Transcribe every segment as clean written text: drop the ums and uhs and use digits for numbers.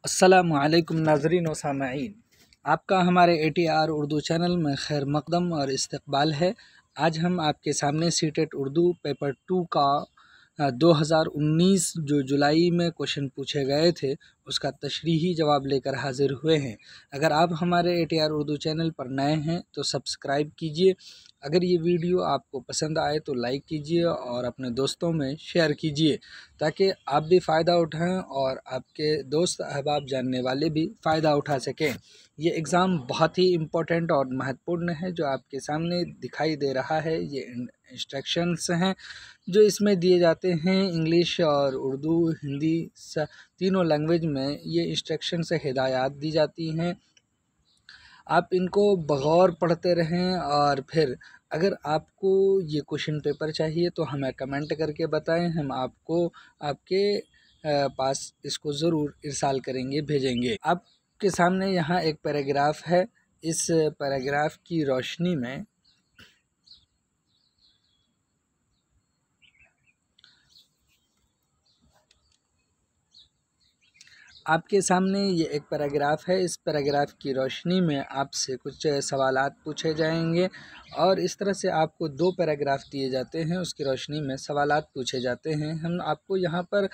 अस्सलामुअलैकुम नाज़रीन व सामईन, आपका हमारे ATR उर्दू चैनल में खैर मक़दम और इस्तक़बाल है। आज हम आपके सामने सीटेट उर्दू पेपर 2 का 2019 जो जुलाई में क्वेश्चन पूछे गए थे उसका तशरीही जवाब लेकर हाज़िर हुए हैं। अगर आप हमारे ATR उर्दू चैनल पर नए हैं तो सब्सक्राइब कीजिए। अगर ये वीडियो आपको पसंद आए तो लाइक कीजिए और अपने दोस्तों में शेयर कीजिए ताकि आप भी फ़ायदा उठाएं और आपके दोस्त अहबाब जानने वाले भी फ़ायदा उठा सकें। ये एग्ज़ाम बहुत ही इम्पोर्टेंट और महत्वपूर्ण है जो आपके सामने दिखाई दे रहा है। ये इंस्ट्रक्शंस हैं जो इसमें दिए जाते हैं। इंग्लिश और उर्दू हिंदी तीनों लैंग्वेज में ये इंस्ट्रक्शन से हिदायत दी जाती हैं। आप इनको बगौर पढ़ते रहें और फिर अगर आपको ये क्वेश्चन पेपर चाहिए तो हमें कमेंट करके बताएं। हम आपको आपके पास इसको ज़रूर इरसाल करेंगे, भेजेंगे। आपके सामने यहाँ एक पैराग्राफ है। इस पैराग्राफ की रोशनी में आपके सामने ये एक पैराग्राफ है। इस पैराग्राफ की रोशनी में आपसे कुछ सवालात पूछे जाएंगे और इस तरह से आपको 2 पैराग्राफ दिए जाते हैं, उसकी रोशनी में सवालात पूछे जाते हैं। हम आपको यहाँ पर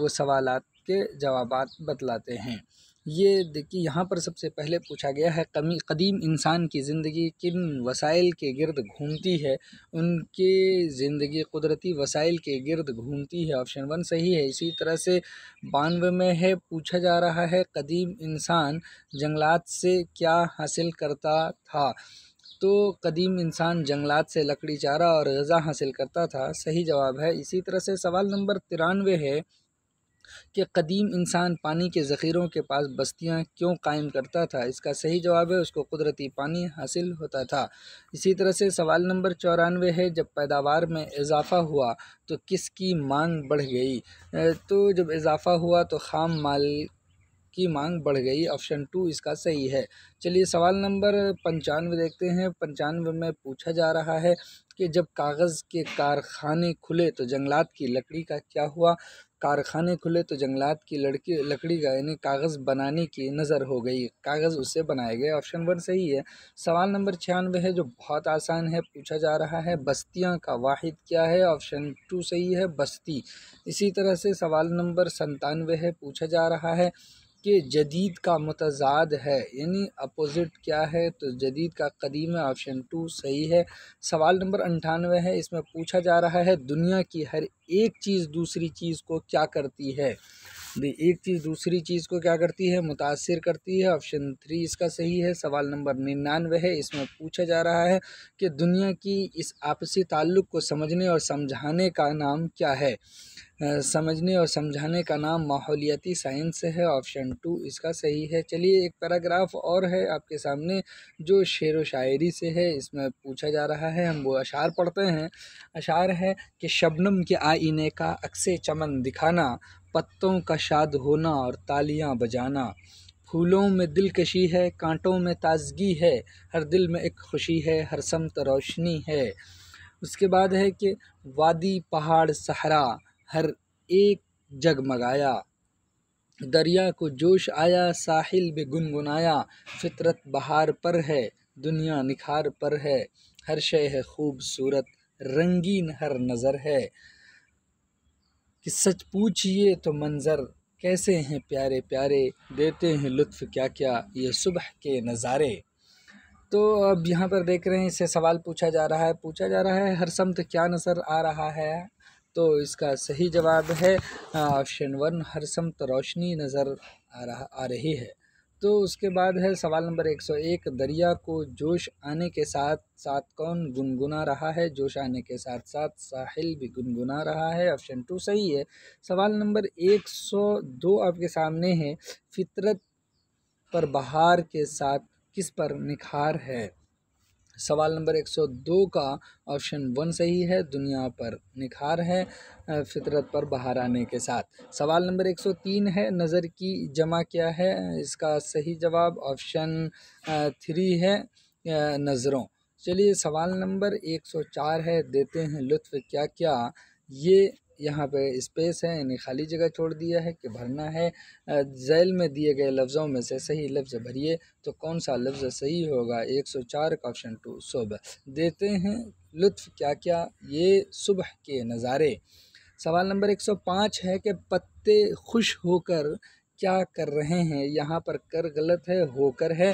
वो सवालात के जवाबात बतलाते हैं। ये देखिए, यहाँ पर सबसे पहले पूछा गया है कदीम इंसान की ज़िंदगी किन वसाइल के गिर्द घूमती है। उनकी ज़िंदगी कुदरती वसाइल के गिर्द घूमती है। ऑप्शन 1 सही है। इसी तरह से 92 में है, पूछा जा रहा है कदीम इंसान जंगलात से क्या हासिल करता था। तो कदीम इंसान जंगलात से लकड़ी चारा और ग़िज़ा हासिल करता था, सही जवाब है। इसी तरह से सवाल नंबर 93 है कि कदीम इंसान पानी के ज़ख़ीरों के पास बस्तियां क्यों कायम करता था। इसका सही जवाब है, उसको कुदरती पानी हासिल होता था। इसी तरह से सवाल नंबर 94 है, जब पैदावार में इजाफ़ा हुआ तो किसकी मांग बढ़ गई। तो जब इजाफ़ा हुआ तो ख़ाम माल की मांग बढ़ गई। ऑप्शन 2 इसका सही है। चलिए सवाल नंबर 95 देखते हैं। 95 में पूछा जा रहा है कि जब कागज़ के कारखाने खुले तो जंगलात की लकड़ी का क्या हुआ। कारखाने खुले तो जंगलात की लकड़ी का यानी कागज़ बनाने की नज़र हो गई, कागज़ उससे बनाए गए। ऑप्शन 1 सही है। सवाल नंबर 96 है जो बहुत आसान है। पूछा जा रहा है बस्तियां का वाहिद क्या है। ऑप्शन 2 सही है, बस्ती। इसी तरह से सवाल नंबर 97 है। पूछा जा रहा है कि जदीद का मुतज़ाद है यानी अपोज़िट क्या है। तो जदीद का कदीम है। ऑप्शन 2 सही है। सवाल नंबर 98 है। इसमें पूछा जा रहा है दुनिया की हर एक चीज़ दूसरी चीज़ को क्या करती है। एक चीज़ दूसरी चीज़ को क्या करती है, मुतासिर करती है। ऑप्शन 3 इसका सही है। सवाल नंबर 99 है। इसमें पूछा जा रहा है कि दुनिया की इस आपसी ताल्लुक़ को समझने और समझाने का नाम क्या है। समझने और समझाने का नाम माहौलियाती साइंस है। ऑप्शन 2 इसका सही है। चलिए एक पैराग्राफ और है आपके सामने जो शेर व शायरी से है। इसमें पूछा जा रहा है, हम वो अशार पढ़ते हैं। अशार है कि शबनम के आईने का अक्से चमन दिखाना, पत्तों का शाद होना और तालियां बजाना। फूलों में दिलकशी है, कांटों में ताजगी है, हर दिल में एक खुशी है, हर समत रोशनी है। उसके बाद है कि वादी पहाड़ सहरा हर एक जगमगाया, दरिया को जोश आया साहिल भी गुनगुनाया। फितरत बहार पर है, दुनिया निखार पर है, हर शय है खूबसूरत, रंगीन हर नज़र है। कि सच पूछिए तो मंज़र कैसे हैं प्यारे प्यारे, देते हैं लुत्फ़ क्या क्या ये सुबह के नज़ारे। तो अब यहाँ पर देख रहे हैं, इससे सवाल पूछा जा रहा है हर समत क्या नज़र आ रहा है। तो इसका सही जवाब है ऑप्शन 1, हर समत रोशनी नज़र आ रही है। तो उसके बाद है सवाल नंबर 101, दरिया को जोश आने के साथ साथ कौन गुनगुना रहा है। जोश आने के साथ साथ साहिल भी गुनगुना रहा है। ऑप्शन 2 सही है। सवाल नंबर 102 आपके सामने है, फितरत पर बहार के साथ किस पर निखार है। सवाल नंबर 102 का ऑप्शन 1 सही है, दुनिया पर निखार है फितरत पर बहार आने के साथ। सवाल नंबर 103 है, नज़र की जमा क्या है। इसका सही जवाब ऑप्शन 3 है, नज़रों। चलिए सवाल नंबर 104 है, देते हैं लुत्फ़ क्या क्या ये यहाँ पे स्पेस है यानी खाली जगह छोड़ दिया है कि भरना है। झैल में दिए गए लफ्ज़ों में से सही लफ्ज़ भरिए, तो कौन सा लफ्ज़ सही होगा? 104 का ऑप्शन 2 सुबह। देते हैं लुत्फ़ क्या क्या ये सुबह के नज़ारे। सवाल नंबर 105 है कि पत्ते खुश होकर क्या कर रहे हैं? यहाँ पर कर गलत है, होकर है।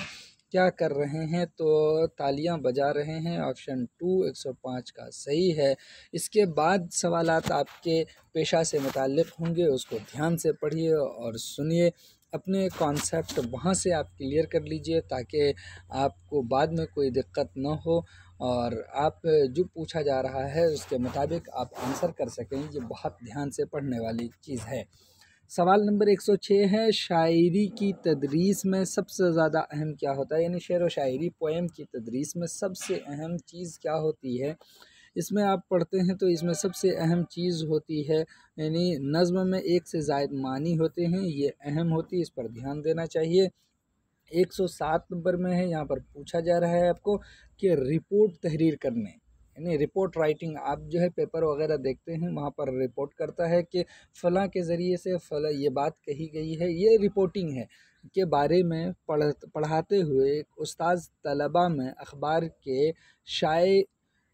क्या कर रहे हैं? तो तालियां बजा रहे हैं। ऑप्शन 2 105 का सही है। इसके बाद सवालात आपके पेशा से मुताल्लिक़ होंगे, उसको ध्यान से पढ़िए और सुनिए। अपने कॉन्सेप्ट वहाँ से आप क्लियर कर लीजिए ताकि आपको बाद में कोई दिक्कत न हो और आप जो पूछा जा रहा है उसके मुताबिक आप आंसर कर सकें। ये बहुत ध्यान से पढ़ने वाली चीज़ है। सवाल नंबर 106 है, शायरी की तदरीस में सबसे ज़्यादा अहम क्या होता है? यानी शेर व शायरी पोएम की तदरीस में सबसे अहम चीज़ क्या होती है? इसमें आप पढ़ते हैं तो इसमें सबसे अहम चीज़ होती है यानी नज़्म में एक से ज़ायद मानी होते हैं, ये अहम होती है, इस पर ध्यान देना चाहिए। 107 नंबर में है, यहाँ पर पूछा जा रहा है आपको कि रिपोर्ट तहरीर करने यानी रिपोर्ट राइटिंग। आप जो है पेपर वगैरह देखते हैं, वहाँ पर रिपोर्ट करता है कि फ़लाँ के ज़रिए से फ़लाँ ये बात कही गई है, ये रिपोर्टिंग है के बारे में पढ़ाते हुए उस्ताद तलबा में अखबार के शाये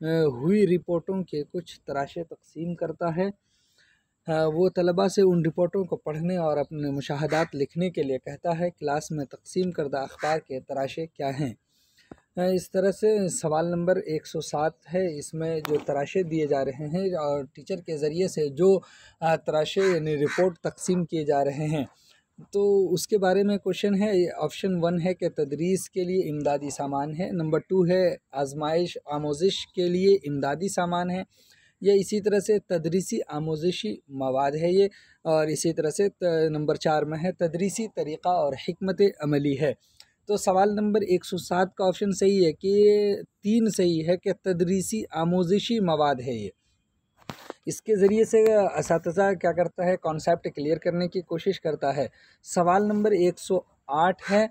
हुई रिपोर्टों के कुछ तराशे तकसीम करता है। वो तलबा से उन रिपोर्टों को पढ़ने और अपने मुशाहदात लिखने के लिए कहता है। क्लास में तकसीम करदा अखबार के तराशे क्या हैं? इस तरह से सवाल नंबर 107 है, इसमें जो तराशे दिए जा रहे हैं और टीचर के ज़रिए से जो तराशे यानी रिपोर्ट तकसीम किए जा रहे हैं, तो उसके बारे में क्वेश्चन है। ऑप्शन 1 है कि तदरीस के लिए इमदादी सामान है। नंबर 2 है आजमाइश आमोजिश के लिए इमदादी सामान है। ये इसी तरह से तदरीसी आमोजिशी मवाद है ये। और इसी तरह से नंबर 4 में है तदरीसी तरीक़ा और हिकमत अमली है। तो सवाल नंबर 107 का ऑप्शन सही है कि 3 सही है कि तदरीसी आमोजिशी मवाद है ये। इसके ज़रिए से असातिज़ा क्या करता है? कॉन्सेप्ट क्लियर करने की कोशिश करता है। सवाल नंबर 108 है,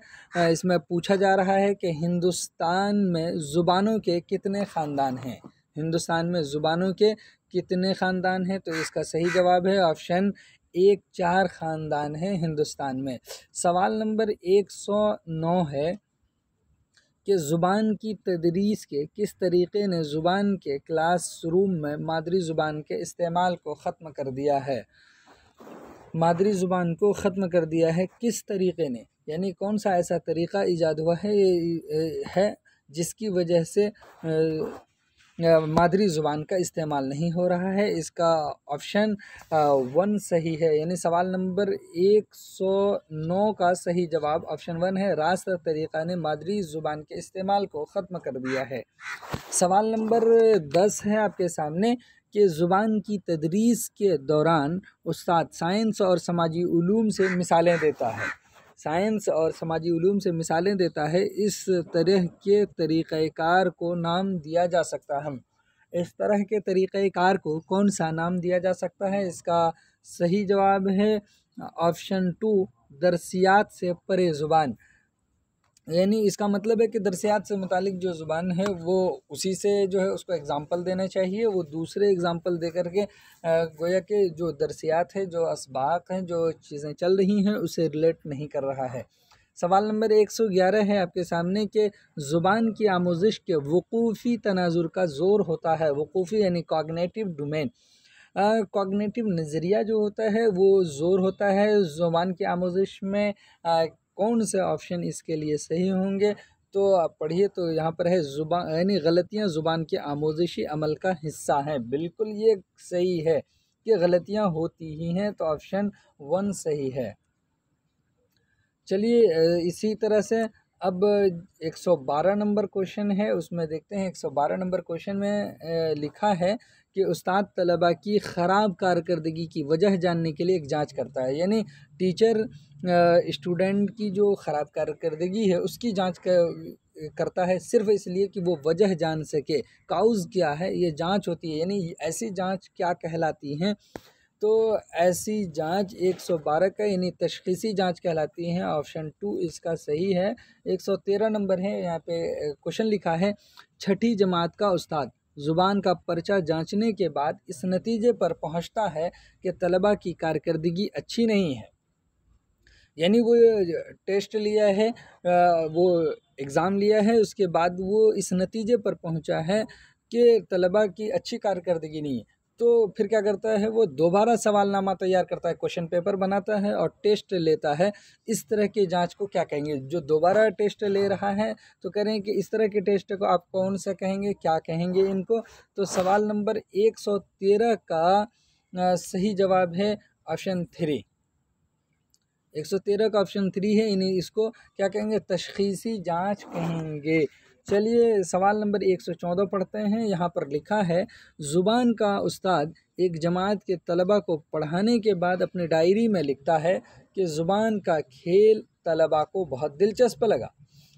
इसमें पूछा जा रहा है कि हिंदुस्तान में ज़ुबानों के कितने ख़ानदान हैं? हिंदुस्तान में ज़ुबानों के कितने ख़ानदान हैं? तो इसका सही जवाब है ऑप्शन 1 4 ख़ानदान हैं हिंदुस्तान में। सवाल नंबर 109 है कि ज़ुबान की तदरीस के किस तरीक़े ने ज़ुबान के क्लासरूम में मादरी ज़ुबान के इस्तेमाल को ख़त्म कर दिया है? मादरी ज़ुबान को ख़त्म कर दिया है किस तरीक़े ने? यानी कौन सा ऐसा तरीक़ा ईजाद हुआ है जिसकी वजह से मादरी ज़ुबान का इस्तेमाल नहीं हो रहा है? इसका ऑप्शन 1 सही है। यानी सवाल नंबर 109 का सही जवाब ऑप्शन 1 है। रास्त तरीक़ा ने मादरी ज़ुबान के इस्तेमाल को ख़त्म कर दिया है। सवाल नंबर 10 है आपके सामने कि ज़ुबान की तदरीस के दौरान उस्ताद साइंस और समाजी उलूम से मिसालें देता है। साइंस और समाजी उलूम से मिसालें देता है, इस तरह के तरीक़ाकार को नाम दिया जा सकता है। इस तरह के तरीक़ाकार को कौन सा नाम दिया जा सकता है? इसका सही जवाब है ऑप्शन 2 दरसियात से परे ज़ुबान। यानी इसका मतलब है कि दरसियात से मुतालिक जो ज़ुबान है वो उसी से जो है उसको एग्ज़ाम्पल देने चाहिए। वो दूसरे एग्ज़ाम्पल दे कर के गोया कि जो दरसियात है, जो असबाक हैं, जो चीज़ें चल रही हैं उसे रिलेट नहीं कर रहा है। सवाल नंबर 111 है आपके सामने कि ज़ुबान की आमोज़िश के वक़ूफ़ी तनाज़ुर का ज़ोर होता है। वक़ूफ़ी यानी कॉग्निटिव डोमेन, कॉग्निटिव नज़रिया जो होता है वो ज़ोर होता है ज़ुबान की आमोज़िश में। कौन से ऑप्शन इसके लिए सही होंगे? तो आप पढ़िए, तो यहाँ पर है ज़ुबान यानी गलतियाँ ज़ुबान के आमोज़िशी अमल का हिस्सा हैं। बिल्कुल ये सही है कि गलतियाँ होती ही हैं, तो ऑप्शन 1 सही है। चलिए इसी तरह से अब 112 नंबर क्वेश्चन है, उसमें देखते हैं। 112 नंबर क्वेश्चन में लिखा है कि उस्ताद तलबा की ख़राब कारकर्दगी की वजह जानने के लिए एक जांच करता है। यानी टीचर स्टूडेंट की जो ख़राब कारकर्दगी है उसकी जांच करता है सिर्फ़ इसलिए कि वो वजह जान सके। काउज़ क्या है, ये जांच होती है। यानी ऐसी जांच क्या कहलाती हैं? तो ऐसी जांच 112 का यानी तशख़ीसी जांच कहलाती हैं। ऑप्शन 2 इसका सही है। 113 नंबर है, यहाँ पे क्वेश्चन लिखा है छठी जमात का उस्ताद ज़ुबान का पर्चा जांचने के बाद इस नतीजे पर पहुंचता है कि तलबा की कारकर्दगी अच्छी नहीं है, यानी वो टेस्ट लिया है, वो एग्ज़ाम लिया है, उसके बाद वो इस नतीजे पर पहुंचा है कि तलबा की अच्छी कारकर्दगी नहीं है, तो फिर क्या करता है, वो दोबारा सवालनामा तैयार करता है, क्वेश्चन पेपर बनाता है और टेस्ट लेता है। इस तरह की जांच को क्या कहेंगे? जो दोबारा टेस्ट ले रहा है, तो कह रहे हैं कि इस तरह के टेस्ट को आप कौन सा कहेंगे, क्या कहेंगे इनको? तो सवाल नंबर 113 का सही जवाब है ऑप्शन 3। 113 का ऑप्शन 3 है, इन्हीं इसको क्या कहेंगे? तशख़ीसी जांच कहेंगे। चलिए सवाल नंबर 114 पढ़ते हैं। यहाँ पर लिखा है, ज़ुबान का उस्ताद एक जमात के तलबा को पढ़ाने के बाद अपनी डायरी में लिखता है कि ज़ुबान का खेल तलबा को बहुत दिलचस्प लगा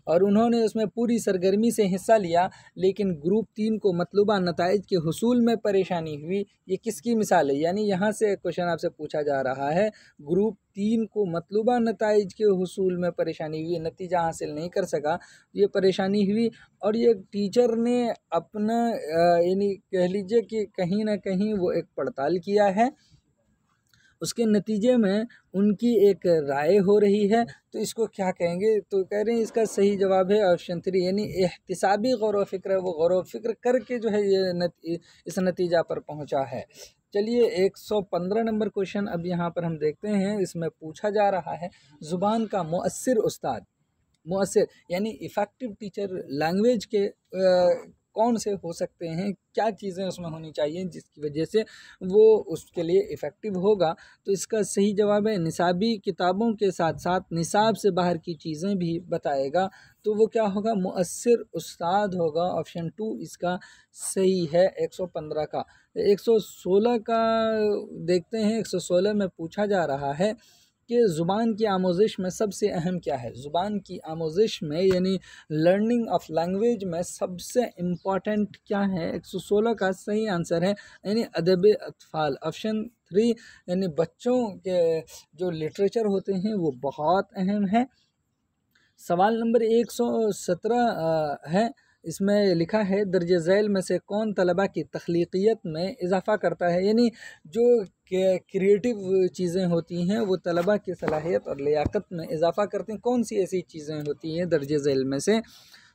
और उन्होंने उसमें पूरी सरगर्मी से हिस्सा लिया, लेकिन ग्रुप 3 को मतलूबा नताइज के हुसूल में परेशानी हुई। ये किसकी मिसाल है? यानी यहाँ से क्वेश्चन आपसे पूछा जा रहा है, ग्रुप 3 को मतलूबा नताइज के हुसूल में परेशानी हुई, नतीजा हासिल नहीं कर सका, ये परेशानी हुई और ये टीचर ने अपना यानी कह लीजिए कि कहीं ना कहीं वो एक पड़ताल किया है, उसके नतीजे में उनकी एक राय हो रही है, तो इसको क्या कहेंगे? तो कह रहे हैं इसका सही जवाब है ऑप्शन 3, यानी एहतिसाबी गौर व फिक्र है, वो गौर व फिक्र करके जो है ये इस नतीजा पर पहुंचा है। चलिए 115 नंबर क्वेश्चन अब यहाँ पर हम देखते हैं। इसमें पूछा जा रहा है, ज़ुबान का मुअस्सिर उस्ताद, मुअस्सिर यानी इफ़ेक्टिव टीचर लैंग्वेज के कौन से हो सकते हैं, क्या चीज़ें उसमें होनी चाहिए जिसकी वजह से वो उसके लिए इफ़ेक्टिव होगा? तो इसका सही जवाब है, निसाबी किताबों के साथ साथ निसाब से बाहर की चीज़ें भी बताएगा, तो वो क्या होगा? मुअस्सिर उस्ताद होगा, ऑप्शन 2 इसका सही है 115 का। 116 का देखते हैं। 116 में पूछा जा रहा है कि ज़ुबान की आमोज़िश में सबसे अहम क्या है? ज़ुबान की आमोज़िश में यानी लर्निंग ऑफ लैंग्वेज में सबसे इम्पॉर्टेंट क्या है? 116 का सही आंसर है यानी अदब अतफ़ाल, ऑप्शन 3, यानी बच्चों के जो लिटरेचर होते हैं वो बहुत अहम है। सवाल नंबर 117 है। इसमें लिखा है, दर्ज झैल में से कौन तलबा की तख्लीक़ियत में इजाफ़ा करता है? यानी जो क्रिएटिव चीज़ें होती हैं वो तलबा की सलाहियत और लियाकत में इजाफ़ा करती हैं। कौन सी ऐसी चीज़ें होती हैं दर्ज झैल में से?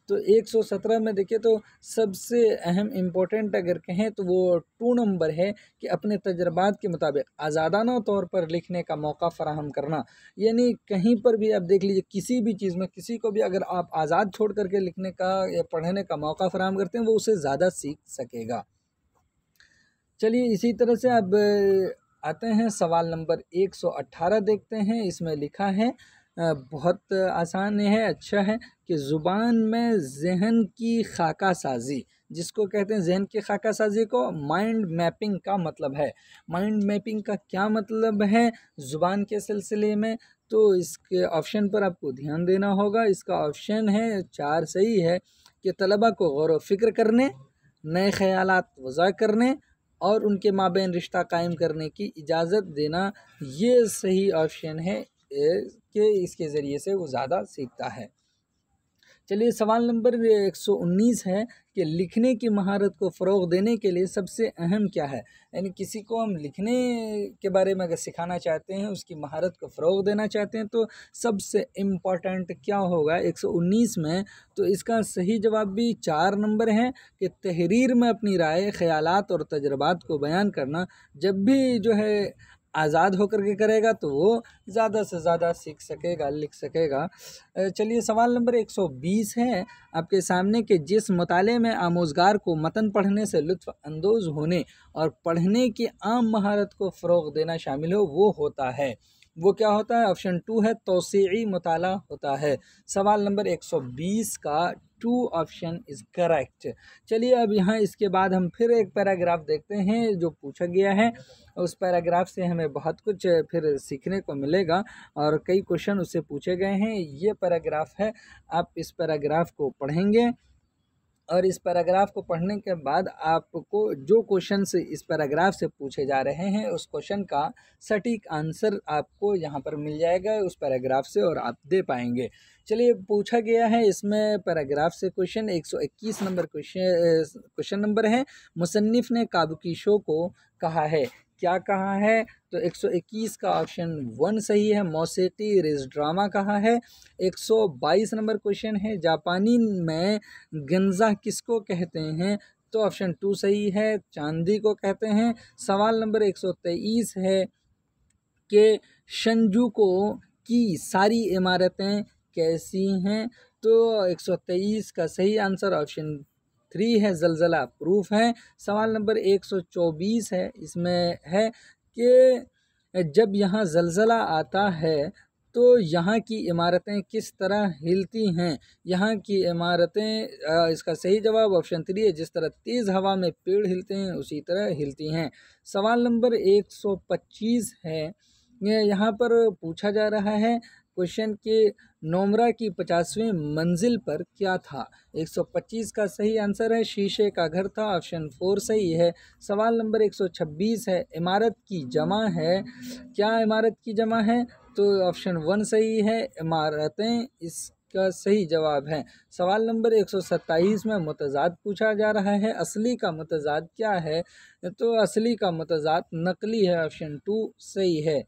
तो 117 में देखिए, तो सबसे अहम इम्पोर्टेंट अगर कहें तो वो 2 नंबर है कि अपने तजर्बात के मुताबिक आज़ादाना तौर पर लिखने का मौका फ़राहम करना। यानी कहीं पर भी आप देख लीजिए, किसी भी चीज़ में किसी को भी अगर आप आज़ाद छोड़ करके लिखने का या पढ़ने का मौका फ़राहम करते हैं, वो उसे ज़्यादा सीख सकेगा। चलिए इसी तरह से अब आते हैं सवाल नंबर 118 देखते हैं। इसमें लिखा है, बहुत आसान है, अच्छा है कि ज़ुबान में ज़हन की खाका साज़ी, जिसको कहते हैं ज़हन की खाका साज़ी को माइंड मैपिंग का मतलब है। माइंड मैपिंग का क्या मतलब है ज़ुबान के सिलसिले में? तो इसके ऑप्शन पर आपको ध्यान देना होगा। इसका ऑप्शन है 4 सही है कि तलबा को गौर व फिक्र करने, नए ख़यालात वज़ा करने और उनके माबैन रिश्ता कायम करने की इजाज़त देना, ये सही ऑप्शन है कि इसके ज़रिए से वो ज़्यादा सीखता है। चलिए सवाल नंबर 119 है कि लिखने की महारत को फ़रोग़ देने के लिए सबसे अहम क्या है? यानी किसी को हम लिखने के बारे में अगर सिखाना चाहते हैं, उसकी महारत को फ़रोग़ देना चाहते हैं, तो सबसे इम्पॉर्टेंट क्या होगा 119 में? तो इसका सही जवाब भी 4 नंबर है कि तहरीर में अपनी राय, ख़यालात और तजर्बात को बयान करना। जब भी जो है आज़ाद होकर के करेगा तो वो ज़्यादा से ज़्यादा सीख सकेगा, लिख सकेगा। चलिए सवाल नंबर 120 है आपके सामने कि जिस मुताले में आमोज़गार को मतन पढ़ने से लुत्फ़ अंदोज़ होने और पढ़ने की आम महारत को फ़रोग़ देना शामिल हो, वो होता है। वो क्या होता है? ऑप्शन 2 है, तौसीई मुताला होता है। सवाल नंबर 120 का 2 ऑप्शन इज़ करेक्ट। चलिए अब यहाँ इसके बाद हम फिर एक पैराग्राफ देखते हैं जो पूछा गया है। उस पैराग्राफ से हमें बहुत कुछ फिर सीखने को मिलेगा और कई क्वेश्चन उससे पूछे गए हैं। ये पैराग्राफ है, आप इस पैराग्राफ को पढ़ेंगे और इस पैराग्राफ को पढ़ने के बाद आपको जो क्वेश्चन से इस पैराग्राफ से पूछे जा रहे हैं उस क्वेश्चन का सटीक आंसर आपको यहाँ पर मिल जाएगा उस पैराग्राफ से और आप दे पाएंगे। चलिए, पूछा गया है इसमें पैराग्राफ से क्वेश्चन 121 नंबर क्वेश्चन नंबर है। मुसन्निफ ने काबुकी शो को कहा है, क्या कहा है? तो 121 का ऑप्शन 1 सही है, मौसीकी रिज ड्रामा कहा है। 122 नंबर क्वेश्चन है, जापानी में गंजा किसको कहते हैं? तो ऑप्शन 2 सही है, चांदी को कहते हैं। सवाल नंबर 123 है कि शिंजुकू की सारी इमारतें कैसी हैं? तो 123 का सही आंसर ऑप्शन 3 है, जलजला प्रूफ है। सवाल नंबर 124 है, इसमें है कि जब यहाँ जलजला आता है तो यहाँ की इमारतें किस तरह हिलती हैं? यहाँ की इमारतें इसका सही जवाब ऑप्शन 3 है, जिस तरह तेज़ हवा में पेड़ हिलते हैं उसी तरह हिलती हैं। सवाल नंबर 125 है, यहाँ पर पूछा जा रहा है क्वेश्चन के नोमरा की 50वीं मंजिल पर क्या था? 125 का सही आंसर है, शीशे का घर था, ऑप्शन 4 सही है। सवाल नंबर 126 है, इमारत की जमा है, क्या इमारत की जमा है? तो ऑप्शन 1 सही है, इमारतें इसका सही जवाब है। सवाल नंबर 127 में मुतज़ाद पूछा जा रहा है, असली का मुतज़ाद क्या है? तो असली का मुतज़ाद नकली है, ऑप्शन 2 सही है।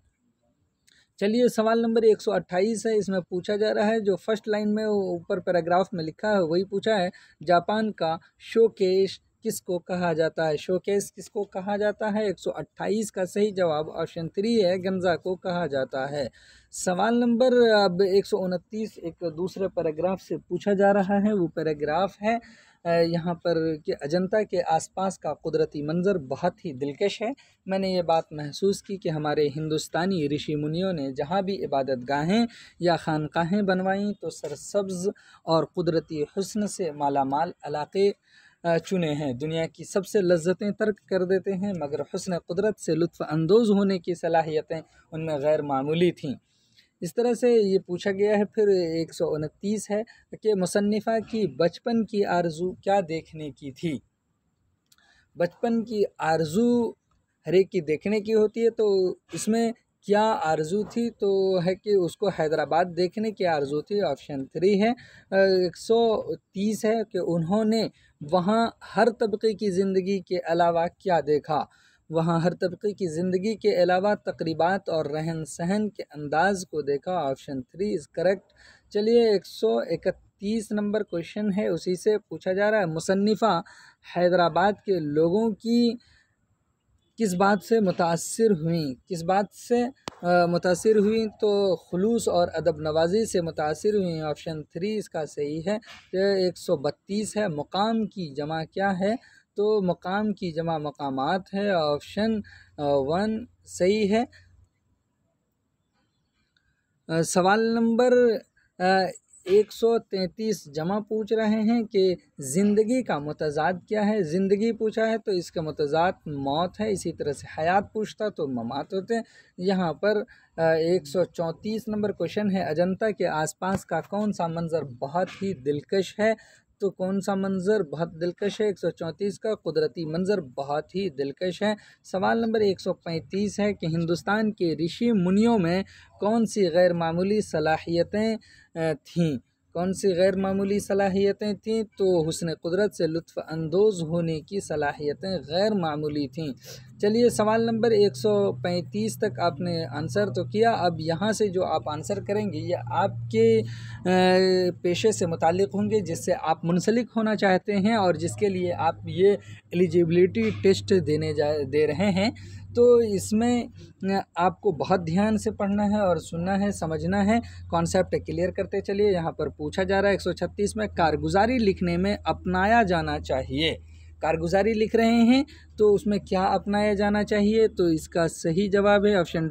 चलिए, सवाल नंबर 128 है, इसमें पूछा जा रहा है जो फर्स्ट लाइन में ऊपर पैराग्राफ में लिखा है वही पूछा है, जापान का शोकेस किसको कहा जाता है? शोकेस किसको कहा जाता है? 128 का सही जवाब ऑप्शन 3 है, गंजा को कहा जाता है। सवाल नंबर अब 129 एक दूसरे पैराग्राफ से पूछा जा रहा है, वो पैराग्राफ है यहाँ पर कि अजंता के आसपास का कुदरती मंज़र बहुत ही दिलकश है। मैंने ये बात महसूस की कि हमारे हिंदुस्तानी ऋषि मुनियों ने जहाँ भी इबादत गाहें या खानकाहें बनवाईं तो सरसब्ज़ और कुदरती हुस्न से मालामाल इलाक़े चुने हैं। दुनिया की सबसे लज्जतें तर्क कर देते हैं, मगर हुस्न कुदरत से लुत्फ़ अंदोज़ होने की सलाहियतें उनमें गैर मामूली थीं। इस तरह से ये पूछा गया है। फिर 129 है कि मुसन्निफ़ा की बचपन की आरज़ू क्या देखने की थी? बचपन की आरज़ू हर एक की देखने की होती है, तो इसमें क्या आरज़ू थी? तो है कि उसको हैदराबाद देखने की आरज़ू थी, ऑप्शन 3 है। 130 है कि उन्होंने वहाँ हर तबके की ज़िंदगी के अलावा क्या देखा? वहाँ हर तबके की ज़िंदगी के अलावा तक़रीबात और रहन सहन के अंदाज़ को देखा, ऑप्शन 3 इज़ करेक्ट। चलिए, 131 नंबर क्वेश्चन है, उसी से पूछा जा रहा है, मुसन्निफ़ा हैदराबाद के लोगों की किस बात से मुतासिर हुई? किस बात से मुतासिर हुई? तो खुलूस और अदब नवाजी से मुतासिर हुई, ऑप्शन 3 इसका सही है। 132 है, मुकाम की जमा क्या है? तो मुकाम की जमा मकामात है, ऑप्शन 1 सही है। सवाल नंबर 133 जमा पूछ रहे हैं कि ज़िंदगी का मुतज़ाद क्या है? ज़िंदगी पूछा है तो इसका मुतज़ाद मौत है। इसी तरह से हयात पूछता तो ममात होते हैं। यहाँ पर 134 नंबर क्वेश्चन है, अजंता के आसपास का कौन सा मंज़र बहुत ही दिलकश है? तो कौन सा मंज़र बहुत दिलकश है? 134 का कुदरती मंज़र बहुत ही दिलकश है। सवाल नंबर 135 है कि हिंदुस्तान के ऋषि मुनियों में कौन सी गैर मामूली सलाहियतें थीं? कौन सी गैर मामूली सलाहियतें थीं? तो हुस्न कुदरत से लुत्फ़ अंदोज़ होने की सलाहियतें गैर मामूली थीं। चलिए, सवाल नंबर 135 तक आपने आंसर तो किया। अब यहाँ से जो आप आंसर करेंगे ये आपके पेशे से मुताल्लिक़ होंगे, जिससे आप मुंसलिक होना चाहते हैं और जिसके लिए आप ये एलिजिबिलिटी टेस्ट दे रहे हैं। तो इसमें आपको बहुत ध्यान से पढ़ना है और सुनना है, समझना है, कॉन्सेप्ट क्लियर करते चलिए। यहाँ पर पूछा जा रहा है 136 में, कारगुजारी लिखने में अपनाया जाना चाहिए। कारगुजारी लिख रहे हैं तो उसमें क्या अपनाया जाना चाहिए? तो इसका सही जवाब है ऑप्शन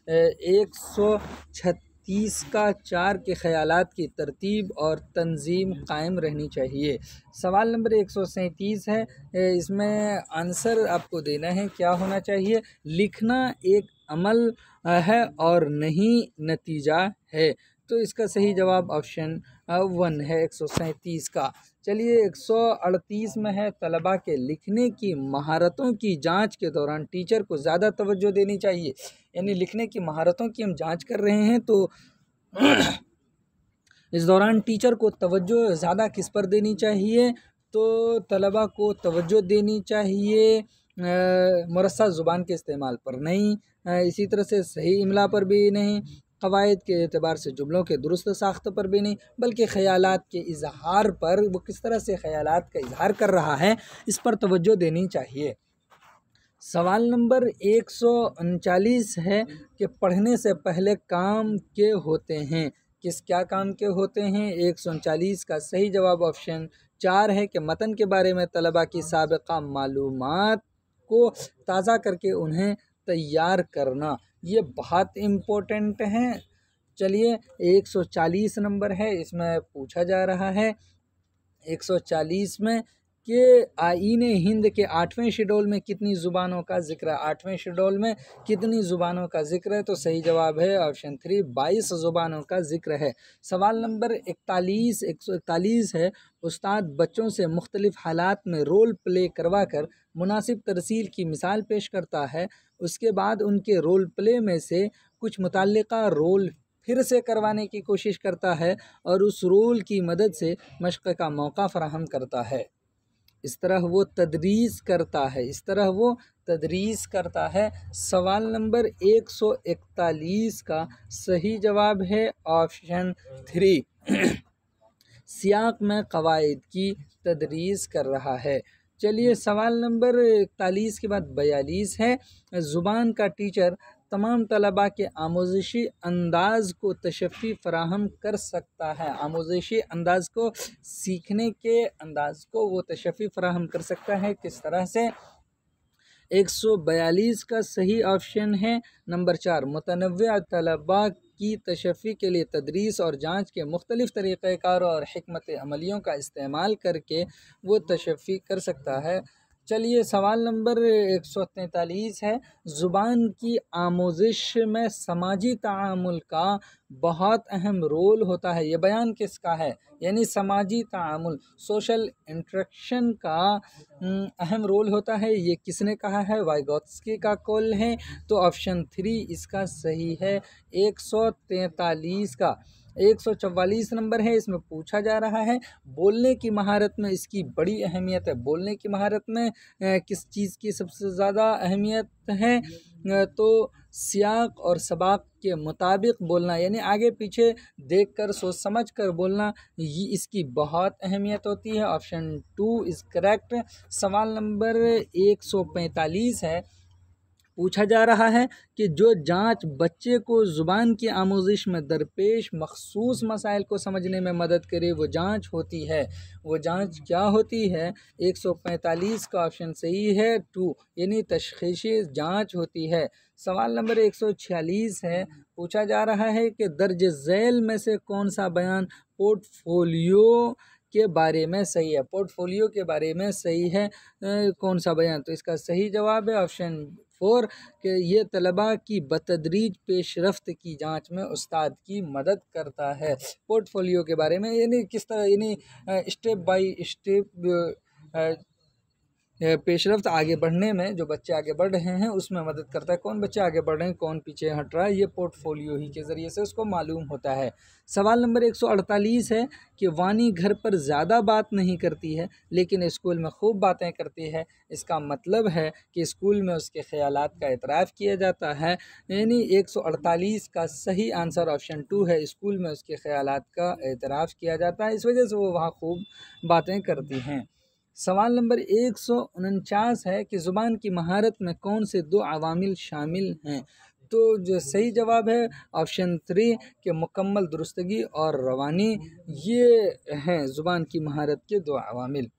136 का 4 के ख़यालात की तरतीब और तंजीम कायम रहनी चाहिए। सवाल नंबर 137 है, इसमें आंसर आपको देना है क्या होना चाहिए? लिखना एक अमल है और नहीं नतीजा है। तो इसका सही जवाब ऑप्शन वन है 137 का। चलिए 138 में है, तलबा के लिखने की महारतों की जांच के दौरान टीचर को ज़्यादा तवज्जो देनी चाहिए। यानी लिखने की महारतों की हम जांच कर रहे हैं तो इस दौरान टीचर को तवज्जो ज़्यादा किस पर देनी चाहिए, तो तलबा को तवज्जो देनी चाहिए मुरस्सा ज़ुबान के इस्तेमाल पर नहीं, इसी तरह से सही इमला पर भी नहीं, क़वाइद के एतबार से जुमलों के दुरुस्त साख्त पर भी नहीं, बल्कि ख़यालात के इजहार पर, वो किस तरह से ख़यालात का इजहार कर रहा है इस पर तवज्जो देनी चाहिए। सवाल नंबर 139 है कि पढ़ने से पहले काम के होते हैं, क्या काम के होते हैं। 139 का सही जवाब ऑप्शन 4 है कि मतन के बारे में तलबा की साबिक़ा मालूमात को ताज़ा करके उन्हें तैयार करना, ये बहुत इम्पोर्टेंट है। चलिए 140 नंबर है, इसमें पूछा जा रहा है 140 में कि आईन हिंद के 8वें शेड्यूल में कितनी ज़ुबानों का जिक्र है। 8वें शेड्यूल में कितनी ज़ुबानों का जिक्र है, तो सही जवाब है ऑप्शन 3, 22 ज़ुबानों का जिक्र है। सवाल नंबर 141 है, उस्ताद बच्चों से मुख्तलिफ़ हालात में रोल प्ले करवा कर मुनासिब तरसील की मिसाल पेश करता है, उसके बाद उनके रोल प्ले में से कुछ मुतल्लिका रोल फिर से करवाने की कोशिश करता है और उस रोल की मदद से मशक़ का मौका फ़राहम करता है। इस तरह वो तदरीस करता है। सवाल नंबर 141 का सही जवाब है ऑप्शन 3 सियाक में क़वाइद की तदरीस कर रहा है। चलिए सवाल नंबर 41 के बाद 42 है, ज़ुबान का टीचर तमाम तलबा के आमोज़शी अंदाज़ को तशफ़ी फ़राहम कर सकता है। आमोज़शी अंदाज़ को, सीखने के अंदाज़ को वो तशफ़ी फ़राहम कर सकता है, किस तरह से। 142 का सही ऑप्शन है नंबर 4, मुतनव्विअ तलबा की तशफ़ी के लिए तदरीस और जांच के मुख्तलिफ़ तरीक़ाकार और हिकमत अमलियों का इस्तेमाल करके वो तशफ़ी कर सकता है। चलिए सवाल नंबर 143 है, ज़ुबान की आमोज़िश में समाजी तामुल का बहुत अहम रोल होता है, ये बयान किसका है। यानी समाजी तामुल, सोशल इंटरेक्शन का अहम रोल होता है, ये किसने कहा है, वाइगोत्स्की का कौल है, तो ऑप्शन 3 इसका सही है। 143 का 144 नंबर है, इसमें पूछा जा रहा है बोलने की महारत में इसकी बड़ी अहमियत है। बोलने की महारत में किस चीज़ की सबसे ज़्यादा अहमियत है, तो सियाक और सबाक के मुताबिक बोलना, यानी आगे पीछे देखकर सोच समझ कर बोलना, ये इसकी बहुत अहमियत होती है। Option 2 is correct. सवाल नंबर 145 है, पूछा जा रहा है कि जो जांच बच्चे को ज़ुबान की आमोज़िश में दरपेश मखसूस मसाइल को समझने में मदद करे, वो जांच होती है, वो जांच क्या होती है। 145 का ऑप्शन सही है 2, यानी तशख़ीशी जांच होती है। सवाल नंबर 146 है, पूछा जा रहा है कि दर्ज झैल में से कौन सा बयान पोर्टफोलियो के बारे में सही है। पोर्टफोलियो के बारे में सही है कौन सा बयान, तो इसका सही जवाब है ऑप्शन 4 कि ये तलबा की बतदरीज पेशरफ्त की जांच में उस्ताद की मदद करता है। पोर्टफोलियो के बारे में यानी किस तरह, यानी स्टेप बाय स्टेप पेशरफ्त आगे बढ़ने में, जो बच्चे आगे बढ़ रहे हैं उसमें मदद करता है। कौन बच्चे आगे बढ़ रहे हैं, कौन पीछे हट रहा है, ये पोर्टफोलियो ही के ज़रिए से उसको मालूम होता है। सवाल नंबर 148 है कि वानी घर पर ज़्यादा बात नहीं करती है लेकिन स्कूल में खूब बातें करती है, इसका मतलब है कि स्कूल में उसके ख़यालात का एतराफ़ किया जाता है। यानी 148 का सही आंसर ऑप्शन 2 है, स्कूल में उसके ख़यालात का एतराफ़ किया जाता है, इस वजह से वो वहाँ खूब बातें करती हैं। सवाल नंबर 149 है कि ज़ुबान की महारत में कौन से 2 अवामिल शामिल हैं, तो जो सही जवाब है ऑप्शन 3 कि मुकम्मल दुरुस्तगी और रवानी, ये हैं ज़ुबान की महारत के 2 अवामिल।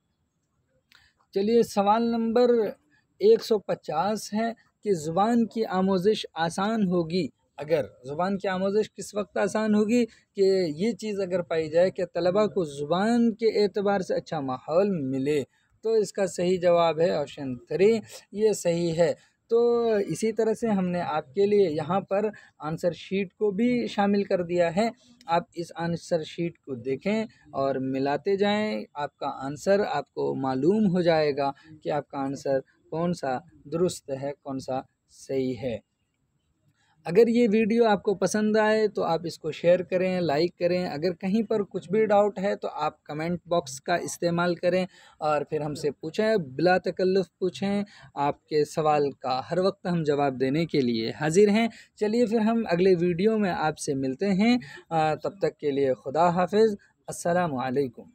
चलिए सवाल नंबर 150 है कि ज़ुबान की आमोज़िश आसान होगी अगर, ज़ुबान की आमोज़िश किस वक्त आसान होगी कि ये चीज़ अगर पाई जाए कि तलबा को ज़ुबान के एतबार से अच्छा माहौल मिले, तो इसका सही जवाब है ऑप्शन 3, ये सही है। तो इसी तरह से हमने आपके लिए यहाँ पर आंसर शीट को भी शामिल कर दिया है। आप इस आंसर शीट को देखें और मिलाते जाएं, आपका आंसर आपको मालूम हो जाएगा कि आपका आंसर कौन सा दुरुस्त है, कौन सा सही है। अगर ये वीडियो आपको पसंद आए तो आप इसको शेयर करें, लाइक करें। अगर कहीं पर कुछ भी डाउट है तो आप कमेंट बॉक्स का इस्तेमाल करें और फिर हमसे पूछें, बिला तकल्लुफ़ पूछें। आपके सवाल का हर वक्त हम जवाब देने के लिए हाजिर हैं। चलिए फिर हम अगले वीडियो में आपसे मिलते हैं। तब तक के लिए खुदा हाफिज़। अस्सलामु अलैकुम।